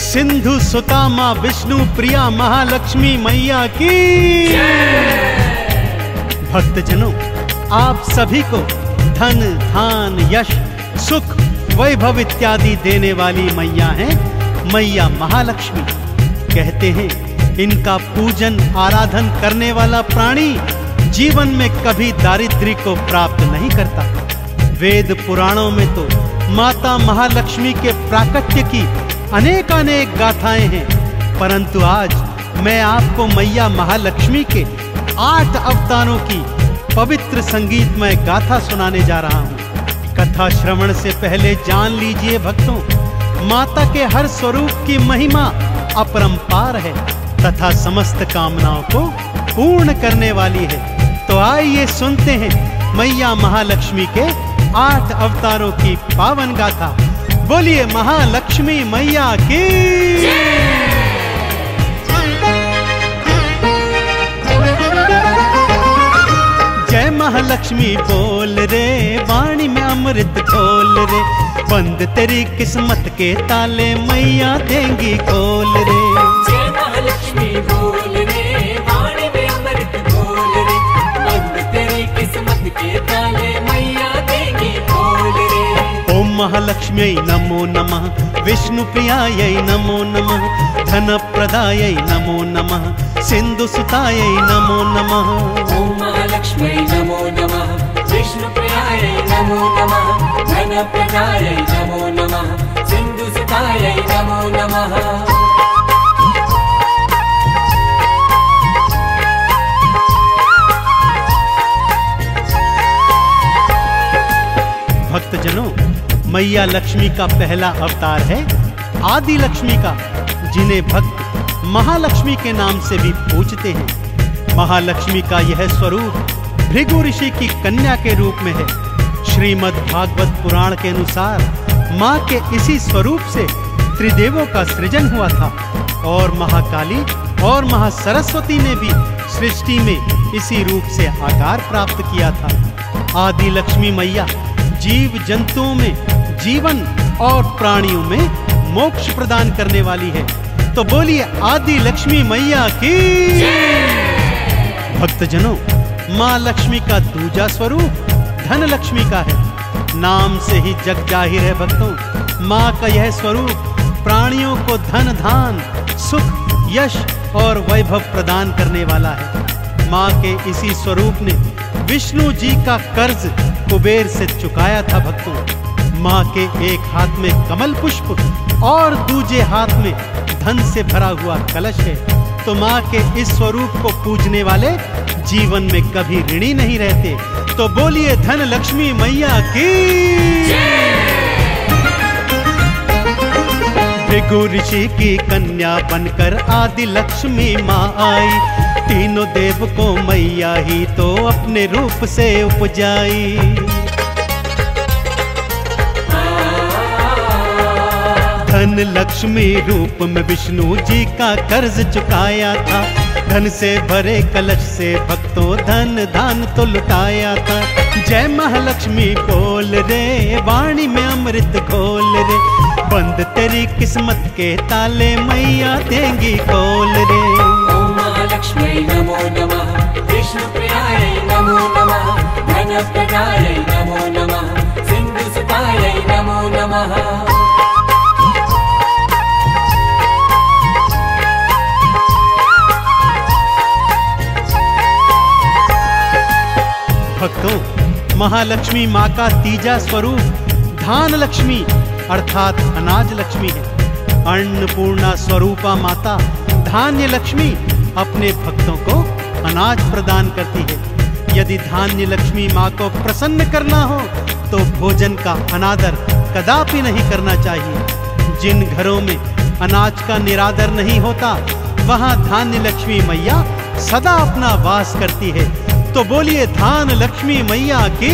सिंधु सुता माँ विष्णु प्रिया महालक्ष्मी मैया की। भक्तजनों, आप सभी को धन धान यश सुख वैभव इत्यादि देने वाली मैया हैं मैया महालक्ष्मी। कहते हैं इनका पूजन आराधन करने वाला प्राणी जीवन में कभी दारिद्र्य को प्राप्त नहीं करता। वेद पुराणों में तो माता महालक्ष्मी के प्राकट्य की अनेकानेक गाथाएं हैं, परंतु आज मैं आपको मैया महालक्ष्मी के 8 अवतारों की पवित्र संगीतमय गाथा सुनाने जा रहा हूँ। कथा श्रवण से पहले जान लीजिए भक्तों, माता के हर स्वरूप की महिमा अपरंपार है तथा समस्त कामनाओं को पूर्ण करने वाली है। तो आइए सुनते हैं मैया महालक्ष्मी के 8 अवतारों की पावन गाथा। बोलिए महालक्ष्मी मैया की। जय महालक्ष्मी बोल रे, वाणी में अमृत घोल रे, बंद तेरी किस्मत के ताले मैया देंगी खोल रे। जय महालक्ष्मी बोल रे, वाणी में अमृत घोल रे, बंद तेरी किस्मत के ताले मैया देंगी खोल रे। ओम महालक्ष्म्यै नमो नमः, विष्णु प्रियायै नमो नमः, धन प्रदायै नमो नमः, सिंधु सुतायै नमो नमः। ओम महालक्ष्म्यै नमो नमः, विष्णु प्रियायै नमो नमः, धन प्रदायै नमो नमः, सिंधु सुतायै नमो नमः। भक्तजनों, मैया लक्ष्मी का पहला अवतार है आदि लक्ष्मी का, जिन्हें भक्त महालक्ष्मी के नाम से भी पूजते हैं। महालक्ष्मी का यह स्वरूप भृगु ऋषि की कन्या के रूप में है। श्रीमद् भागवत पुराण के अनुसार माँ के इसी स्वरूप से त्रिदेवों का सृजन हुआ था और महाकाली और महासरस्वती ने भी सृष्टि में इसी रूप से आकार प्राप्त किया था। आदि लक्ष्मी मैया जीव जंतुओं में जीवन और प्राणियों में मोक्ष प्रदान करने वाली है। तो बोलिए आदि लक्ष्मी मैया की। भक्तजनों, माँ लक्ष्मी का दूजा स्वरूप धन लक्ष्मी का है। नाम से ही जग जाहिर है भक्तों, माँ का यह स्वरूप प्राणियों को धन धान सुख यश और वैभव प्रदान करने वाला है। माँ के इसी स्वरूप ने विष्णु जी का कर्ज कुबेर से चुकाया था भक्तों। माँ के एक हाथ में कमल पुष्प और दूजे हाथ में धन से भरा हुआ कलश है। तो माँ के इस स्वरूप को पूजने वाले जीवन में कभी ऋणी नहीं रहते। तो बोलिए धन लक्ष्मी मैया की। भृगु ऋषि की कन्या बनकर आदि लक्ष्मी माँ आई, तीनों देव को मैया ही तो अपने रूप से उपजाई। धन लक्ष्मी रूप में विष्णु जी का कर्ज चुकाया था, धन से भरे कलश से भक्तों धन दान तो लुटाया था। जय महालक्ष्मी बोल रे, वाणी में अमृत घोल रे, बंद तेरी किस्मत के ताले मैया देंगी खोल रे। ओम महालक्ष्मी नमो नमः, विष्णु प्रियायै नमो नमः, धन प्रदायै नमो नमः, सिंधु सुतायै नमो नमः। भक्तों, महालक्ष्मी माँ का तीजा स्वरूप धान लक्ष्मी अर्थात अनाज लक्ष्मी है। अन्नपूर्णा स्वरूपा माता धान्य लक्ष्मी अपने भक्तों को अनाज प्रदान करती है। यदि धान्य लक्ष्मी माँ को प्रसन्न करना हो तो भोजन का अनादर कदापि नहीं करना चाहिए। जिन घरों में अनाज का निरादर नहीं होता, वहाँ धान्य लक्ष्मी मैया सदा अपना वास करती है। तो बोलिए धान लक्ष्मी मैया की।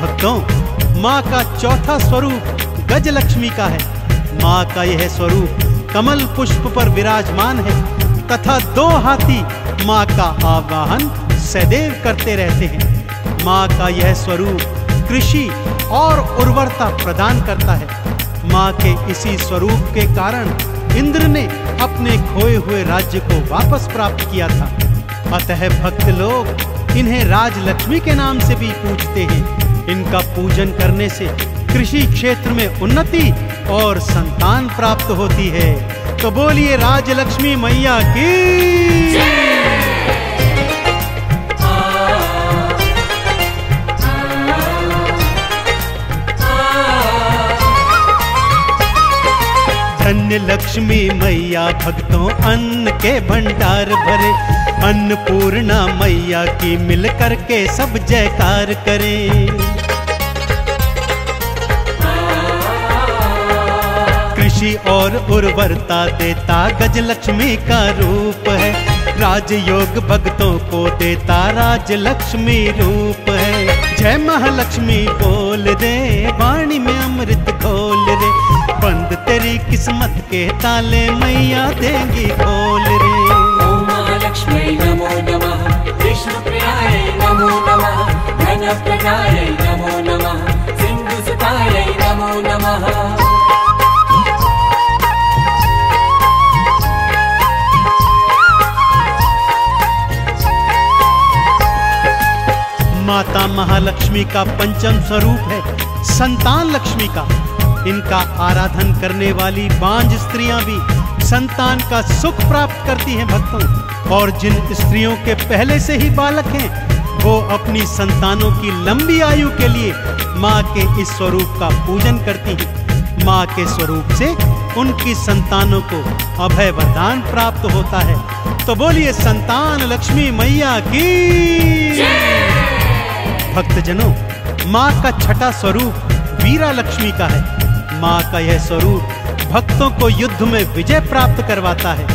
भक्तों, माँ का चौथा स्वरूप गज लक्ष्मी का है। माँ का यह स्वरूप कमल पुष्प पर विराजमान है तथा 2 हाथी माँ का आवाहन सदैव करते रहते हैं। माँ का यह स्वरूप कृषि और उर्वरता प्रदान करता है। माँ के इसी स्वरूप के कारण इंद्र ने अपने खोए हुए राज्य को वापस प्राप्त किया था। अतः भक्त लोग इन्हें राजलक्ष्मी के नाम से भी पूजते हैं। इनका पूजन करने से कृषि क्षेत्र में उन्नति और संतान प्राप्त होती है। तो बोलिए राजलक्ष्मी मैया की। धन्य लक्ष्मी मैया भक्तों अन्न के भंडार भरे। अन्नपूर्णा मैया की मिल करके सब जयकार करें। कृषि और उर्वरता देता गजलक्ष्मी का रूप है। राजयोग भक्तों को देता राजलक्ष्मी रूप है। जय महालक्ष्मी बोल रे, वाणी में अमृत घोल रे। बंद तेरी किस्मत के ताले मैया देंगी खोल रे। ओम महालक्ष्मी नमो नमः, विष्णु प्रियाय नमो नमः, धन प्रदाय नमो नमः, सिंधु सुताय नमो नमः। माता महालक्ष्मी का पंचम स्वरूप है संतान लक्ष्मी का। इनका आराधन करने वाली बांझ स्त्रियां भी संतान का सुख प्राप्त करती हैं भक्तों। और जिन स्त्रियों के पहले से ही बालक हैं वो अपनी संतानों की लंबी आयु के लिए माँ के इस स्वरूप का पूजन करती हैं। माँ के स्वरूप से उनकी संतानों को अभय वरदान प्राप्त होता है। तो बोलिए संतान लक्ष्मी मैया की। भक्तजनों, माँ का छठा स्वरूप वीरा लक्ष्मी का है। माँ का यह स्वरूप भक्तों को युद्ध में विजय प्राप्त करवाता है।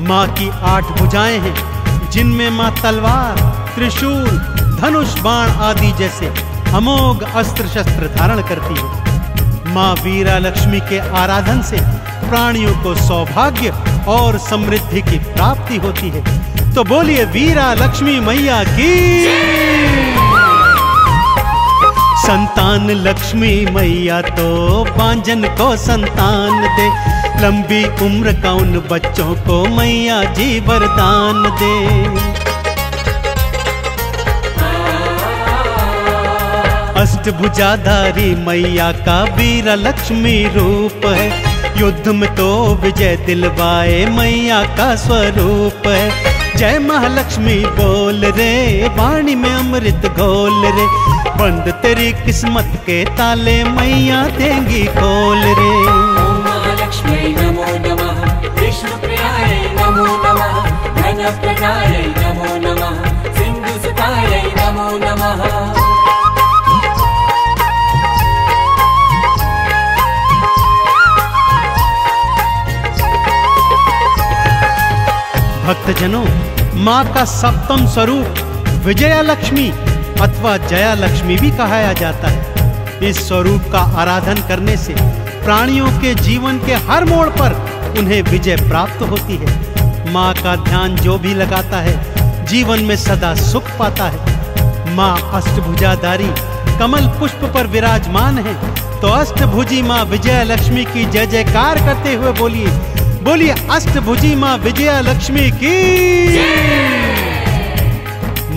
माँ की 8 भुजाएं हैं जिनमें माँ तलवार, त्रिशूल, धनुष, बाण आदि जैसे अमोघ अस्त्र शस्त्र धारण करती है। माँ वीरा लक्ष्मी के आराधन से प्राणियों को सौभाग्य और समृद्धि की प्राप्ति होती है। तो बोलिए वीरा लक्ष्मी मैया की। संतान लक्ष्मी मैया तो बांझन को संतान दे। लंबी उम्र का उन बच्चों को मैया जी वरदान दे। अष्टभुजाधारी मैया का वीरा लक्ष्मी रूप है। युद्ध में तो विजय दिलवाए मैया का स्वरूप है। जय महालक्ष्मी बोल रे, वाणी में अमृत घोल रे। बंद तेरी किस्मत के ताले मैया देंगी खोल रे। ओम महालक्ष्मी नमो नमः, विष्णु प्रियाय नमो नमः, धन प्रदाय नमो नमः, सिंधु सुताय नमो नमः। भक्तजनों, माँ का सप्तम स्वरूप विजया लक्ष्मी अथवा जया लक्ष्मी भी कहा जाता है। इस स्वरूप का आराधन करने से प्राणियों के जीवन के हर मोड़ पर उन्हें विजय प्राप्त होती है। माँ का ध्यान जो भी लगाता है जीवन में सदा सुख पाता है। माँ अष्टभुजाधारी कमल पुष्प पर विराजमान है। तो अष्टभुजी माँ विजया लक्ष्मी की जय जयकार करते हुए बोलिए, बोलिए अष्टभुजी माँ विजया लक्ष्मी की।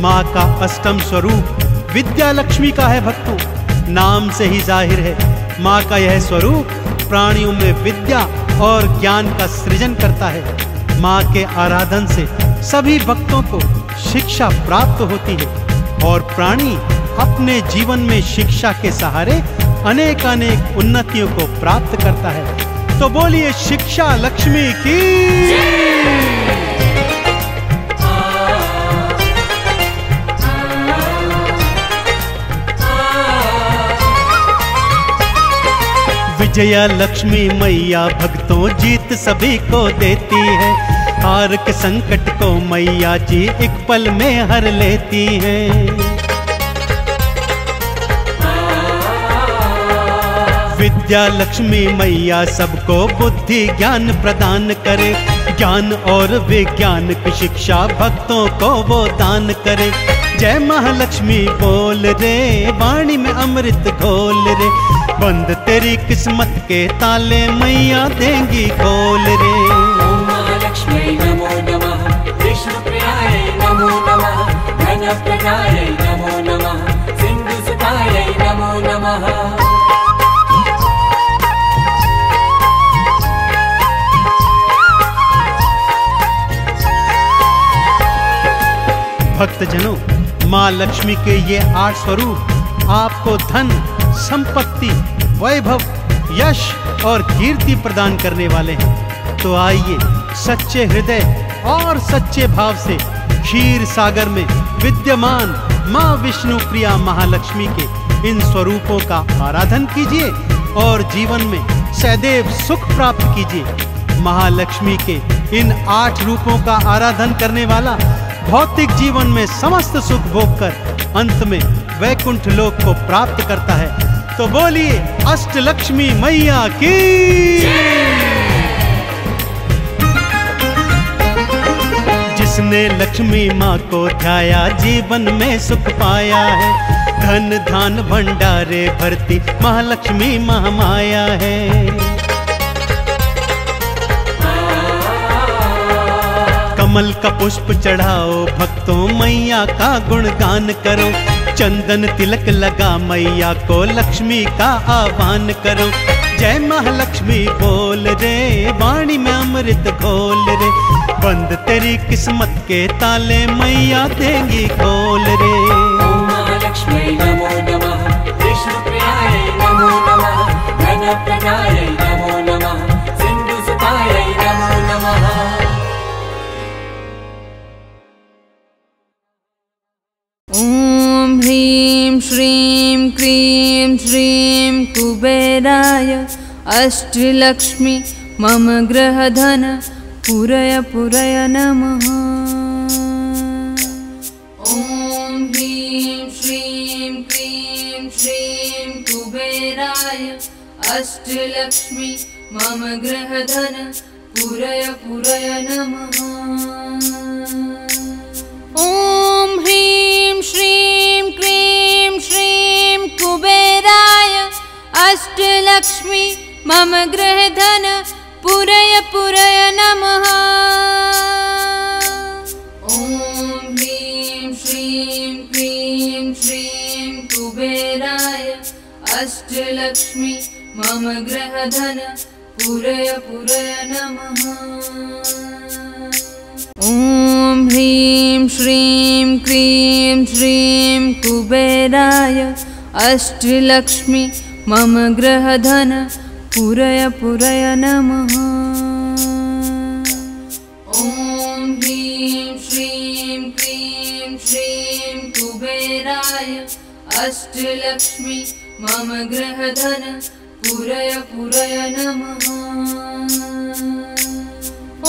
माँ का अष्टम स्वरूप विद्या लक्ष्मी का है भक्तों। नाम से ही जाहिर है माँ का यह स्वरूप प्राणियों में विद्या और ज्ञान का सृजन करता है। माँ के आराधन से सभी भक्तों को शिक्षा प्राप्त होती है और प्राणी अपने जीवन में शिक्षा के सहारे अनेक अनेक उन्नतियों को प्राप्त करता है। तो बोलिए शिक्षा लक्ष्मी की। विजया लक्ष्मी मैया भक्तों जीत सभी को देती है। हार के संकट को मैया जी एक पल में हर लेती हैं। विद्या लक्ष्मी मैया सबको बुद्धि ज्ञान प्रदान करे। ज्ञान और विज्ञान की शिक्षा भक्तों को वो दान करे। जय महालक्ष्मी बोल रे, वाणी में अमृत घोल रे। बंद तेरी किस्मत के ताले मैया देंगी खोल रे। ओम महालक्ष्मी नमो नमः, विष्णु प्रियाय नमो नमः, धन प्रदाय नमो नमः, सिंधु सुताय नमो नमः। भक्तजनों, माँ लक्ष्मी के ये 8 स्वरूप आपको धन, संपत्ति, वैभव, यश और कीर्ति प्रदान करने वाले हैं। तो आइए सच्चे हृदय और सच्चे भाव से क्षीर सागर में विद्यमान माँ विष्णु प्रिया महालक्ष्मी के इन स्वरूपों का आराधन कीजिए और जीवन में सदैव सुख प्राप्त कीजिए। महालक्ष्मी के इन 8 रूपों का आराधन करने वाला भौतिक जीवन में समस्त सुख भोग कर अंत में वैकुंठ लोक को प्राप्त करता है। तो बोलिए अष्टलक्ष्मी मैया की। जिसने लक्ष्मी माँ को ध्याया जीवन में सुख पाया है। धन धान भंडारे भरती महालक्ष्मी महामाया है। कमल का पुष्प चढ़ाओ भक्तों, मैया का गुणगान करो। चंदन तिलक लगा मैया को, लक्ष्मी का आह्वान करो। जय महालक्ष्मी बोल रे, वाणी में अमृत घोल रे। बंद तेरी किस्मत के ताले मैया देंगी खोल रे। ओम महालक्ष्मी नमो नमः, विष्णु प्रियाय नमो नमः, धन प्रदाय नमो नमः, सिंधु सुताय नमो नमः। ॐ ह्रीं श्रीं क्रीं श्रीं कुबेराय अष्टलक्ष्मी मम गृहधन पुरय पुरय नमः। ॐ ह्रीं श्रीं क्रीं श्रीं कुबेराय अष्टलक्ष्मी मम गृहधन पुरय पुरय नमः। ॐ ह्रीं श्रीं क्रीं श्रीं कुबेराय अष्टलक्ष्मी मम गृहधन पुरय पुरय नमः। ॐ ह्रीं श्रीं क्रीं श्रीं कुबेराय अष्टलक्ष्मी मम गृहधन पुरय पुरय नमः। ॐ ह्रीं श्रीं क्रीं श्रीं कुबेराय अष्टलक्ष्मी मम गृहधन पुरय पुरय नमः। ॐ ह्रीं श्रीं क्रीं श्रीं कुबेराय अष्टलक्ष्मी मम गृहधन पुरय पुरय नमः।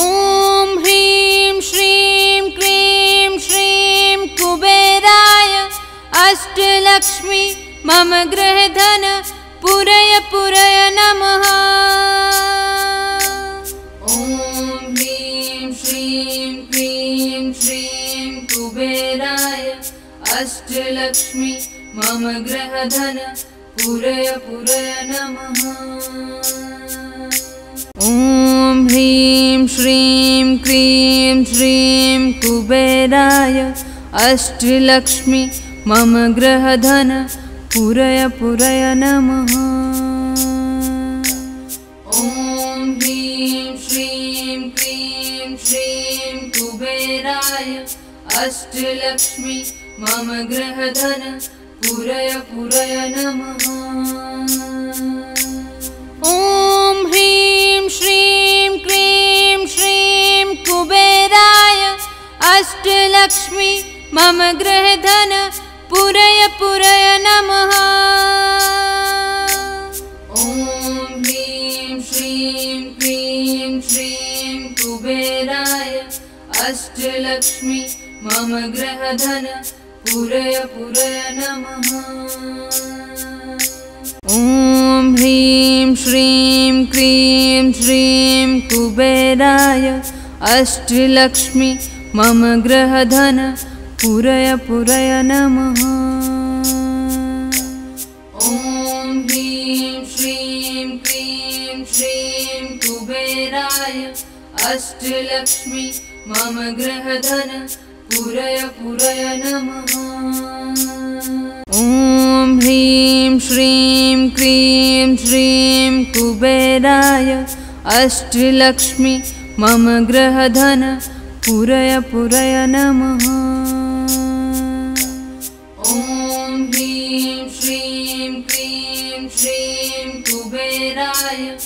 ॐ ह्रीं श्रीं क्रीं श्रीं कुबेराय अष्टलक्ष्मी मम गृहधन पुरय पुरय नमः। ॐ ह्रीं श्रीं क्रीं श्रीं कुबेराय अष्टलक्ष्मी मम गृहधन पुरय पुरय नमः। ॐ ह्रीं श्रीं क्रीं श्रीं कुबेराय अष्टलक्ष्मी मम गृहधन पुरय पुरय नमः। ॐ ह्रीं श्रीं क्रीं श्रीं कुबेराय अष्टलक्ष्मी मम गृहधन पुरय पुरय नमः। ॐ ह्रीं श्रीं क्रीं श्रीं कुबेराय अष्टलक्ष्मी मम गृहधन पुरय पुरय नमः। ॐ ह्रीं श्रीं क्रीं श्रीं कुबेराय अष्टलक्ष्मी मम गृहधन पुरय पुरय नमः। ॐ ह्रीं श्रीं क्रीं श्रीं कुबेराय अष्टलक्ष्मी मम गृहधन पूरय पूरय नमः। ॐ ह्रीं श्रीं क्रीं श्रीं कुबेराय अष्टलक्ष्मी मम गृहधन पूरय पूरय नमः। ॐ ह्रीं श्रीं क्रीं श्रीं कुबेराय अष्टलक्ष्मी मम गृहधन पूरय पूरय नमः। ॐ ह्रीं श्रीं क्रीं श्रीं कुबेराय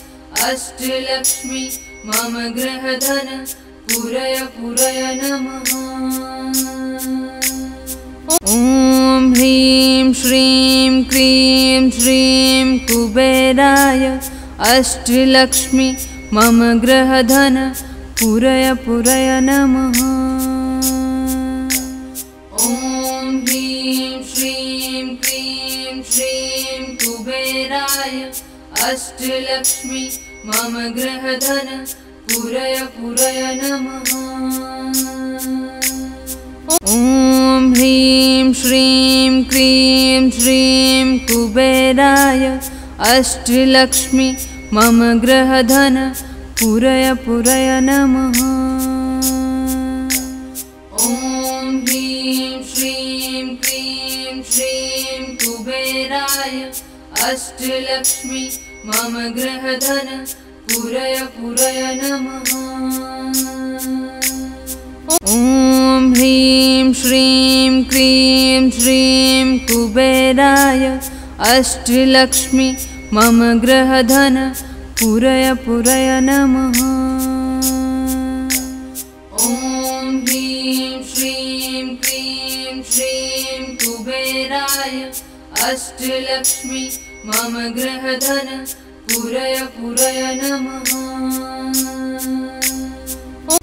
अष्टलक्ष्मी मम गृहधन पूरय पूरय नमः। ॐ ह्रीं श्रीं क्रीं श्रीं कुबेराय अष्टलक्ष्मी मम गृहधन पूरय पूरय नमः। ॐ ह्रीं श्रीं क्रीं श्रीं कुबेराय अष्टलक्ष्मी मम गृहधन पूरय पूरय नमः। ॐ ह्रीं श्रीं क्रीं श्रीं कुबेराय अष्टलक्ष्मी मम गृहधन पूरय पूरय नमः। ॐ ह्रीं श्रीं क्रीं श्रीं कुबेराय अष्टलक्ष्मी मम गृहधन पूरय पूरय नमः। ॐ ह्रीं श्रीं क्रीं श्रीं कुबेराय अष्टलक्ष्मी मम गृहधन पूरय पूरय नमः। ॐ ह्रीं श्रीं क्रीं श्रीं कुबेराय अष्टलक्ष्मी मम गृहधन पूरय पूरय नमः।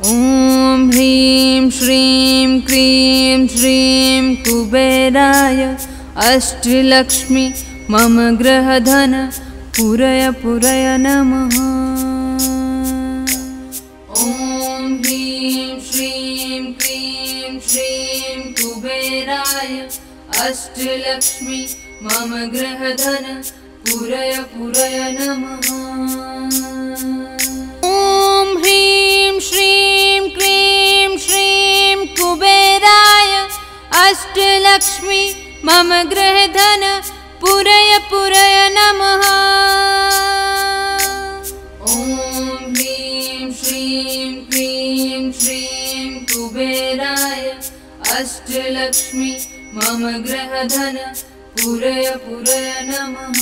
ॐ ह्रीं श्रीं क्रीं श्रीं कुबेराय अष्टलक्ष्मी मम गृहधन पूरय पूरय नमः। ॐ ह्रीं श्रीं क्रीं श्रीं कुबेराय अष्टलक्ष्मी मम गृहधन पूरय पूरय नमः। ॐ ह्रीं श्रीं क्रीं श्रीं कुबेराय अष्टलक्ष्मी मम गृहधन पूरय पूरय नमः। ॐ ह्रीं श्रीं क्रीं श्रीं कुबेराय अष्टलक्ष्मी मम गृहधन पूरय पूरय नमः।